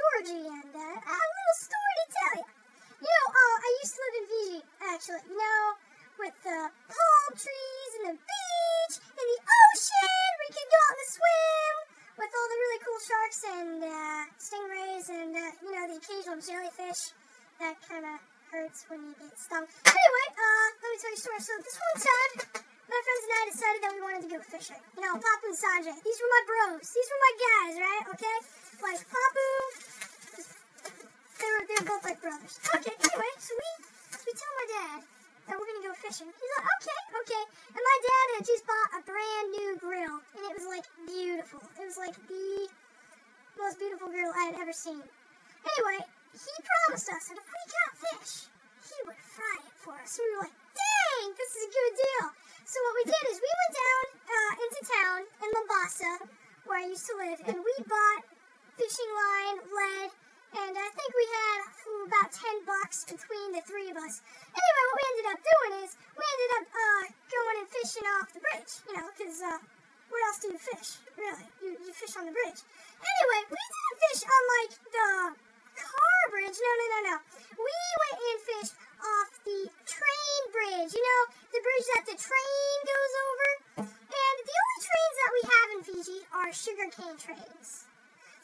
Georgie, and I have a little story to tell you. You know, I used to live in Fiji, actually, you know, with the palm trees and the beach and the ocean where you can go out and swim with all the really cool sharks and stingrays and, you know, the occasional jellyfish that kind of hurts when you get stung. Anyway, let me tell you a story. So this one time, my friends and I decided that we wanted to go fishing. You know, Papu and Sanjay, these were my bros. These were my guys, right? Okay? Like, Papu, they were both like brothers. Okay, anyway, so we tell my dad that we're going to go fishing. He's like, okay. And my dad had just bought a brand new grill, and it was, like, beautiful. It was, like, the most beautiful grill I had ever seen. Anyway, he promised us that if we caught fish, he would fry it for us. So we were like, dang, this is a good deal. So what we did is we went down into town in Mombasa, where I used to live, and we bought fishing line, lead, and I think we had about $10 between the three of us. Anyway, what we ended up doing is we ended up going and fishing off the bridge, you know, because where else do you fish, really? You fish on the bridge. Anyway, we didn't fish on, like, the car bridge. No. We went and fished off the train bridge, you know, the bridge that the train goes over. And the only trains that we have in Fiji are sugarcane trains.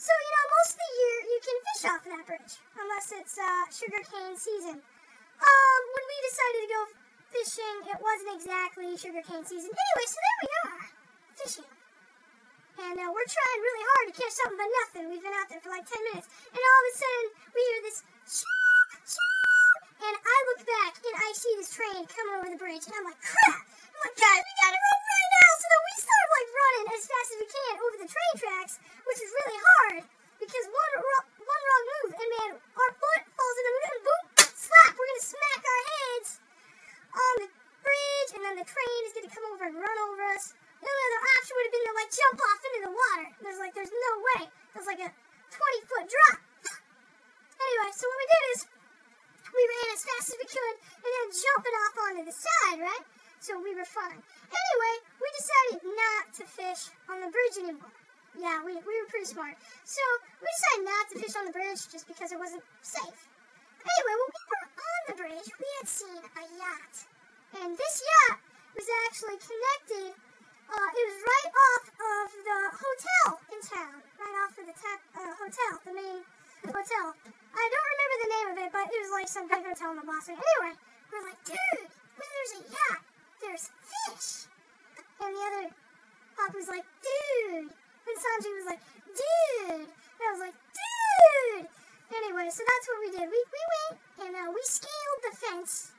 So, you know, most of the year you can fish off of that bridge, unless it's sugarcane season. When we decided to go fishing, it wasn't exactly sugarcane season. Anyway, so there we are, fishing. And we're trying really hard to catch something, but nothing. We've been out there for like 10 minutes. And all of a sudden, we hear this shoop, and I look back, and I see this train coming over the bridge, and I'm like, crap! I'm like, guys, we gotta run right now! So then we start, like, running as fast as we can over the train tracks, which is really hard, because one wrong move, and man, our foot falls in the middle, and boom, slap! We're gonna smack our heads on the bridge, and then the train is gonna come over and run over us. The only other option would have been to, like, jump off into the water. There's no way. There's like a 20-foot drop. Anyway, so what we did is we ran as fast as we could and then jumping off onto the side, right? So we were fine. Anyway, we decided not to fish on the bridge anymore. Yeah, we were pretty smart. So we decided not to fish on the bridge just because it wasn't safe. Anyway, when we were on the bridge, we had seen a yacht. And this yacht was actually connected. It was right off of the hotel in town. Right off of the hotel, the main hotel. I don't remember the name of it, but it was like some big hotel in Boston. Anyway, we're like, dude, there's a yacht. There's fish. And the other pop was like, dude. And Sanjay was like, dude. And I was like, dude. Anyway, so that's what we did. We went and we scaled the fence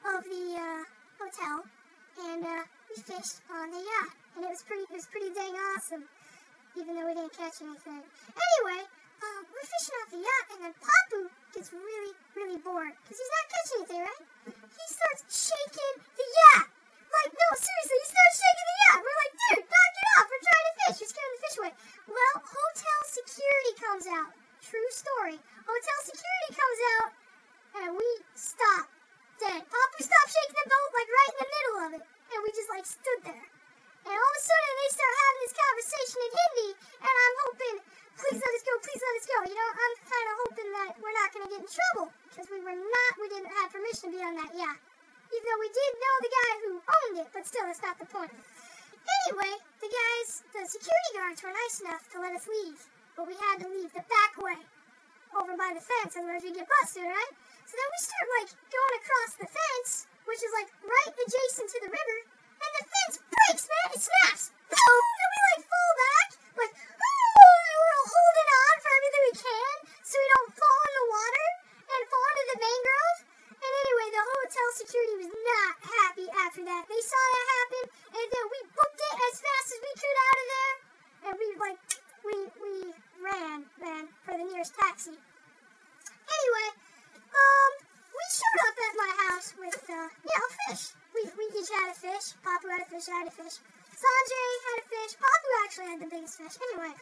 of the hotel. And we fished on the yacht, and it was pretty dang awesome, even though we didn't catch anything. Anyway, we're fishing off the yacht, and then Papu gets really, really bored, because he's not catching anything, right? He starts shaking the yacht. Like, no, seriously, he starts shaking the yacht. We're like, dude, knock it off, we're trying to fish, you're scaring the fish away. Well, hotel security comes out. True story. Hotel security comes out, and we stop. Dead. Papu stopped shaking the boat, like, right in the middle of it. And we just, like, stood there. And all of a sudden, they start having this conversation in Hindi, and I'm hoping, please let us go, please let us go. You know, I'm kind of hoping that we're not going to get in trouble, because we didn't have permission to be on that yacht. Even though we did know the guy who owned it, but still, that's not the point. Anyway, the security guards were nice enough to let us leave, but we had to leave the back way, over by the fence, otherwise we'd get busted, right? So then we start, like, going across the fence, which is, like, right adjacent to the river, and the fence breaks, man, it snaps. Boom! And we, like, fall back, like, oh, and we're holding on for everything we can, so we don't fall in the water and fall into the mangrove. And anyway, the hotel security was not happy after that. They saw that happen, and then we booked it as fast as we could out of there, and we ran, man, for the nearest taxi. Anyway, we showed up at my house with, fish. We each had a fish. Papu had a fish, I had a fish. Sanjay had a fish. Papu actually had the biggest fish. Anyway,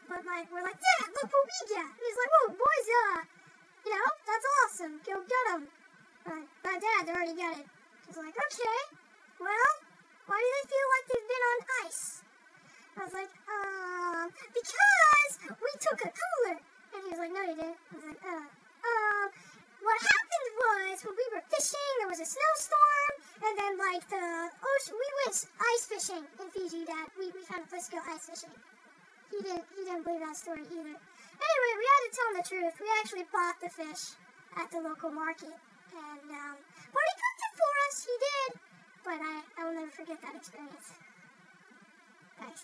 but we're like, Dad, look what we got. And he's like, whoa, boys, that's awesome. Go get them. My dad already got it. He's like, okay, well, why do they feel like they've been on ice? I was like, because we took a cooler. And he was like, no, a snowstorm, and then like the ocean. We went ice fishing in Fiji, Dad. We found a place to go ice fishing. He didn't believe that story either. Anyway, we had to tell him the truth. We actually bought the fish at the local market, and but he cooked it for us. He did, but I will never forget that experience. Thanks.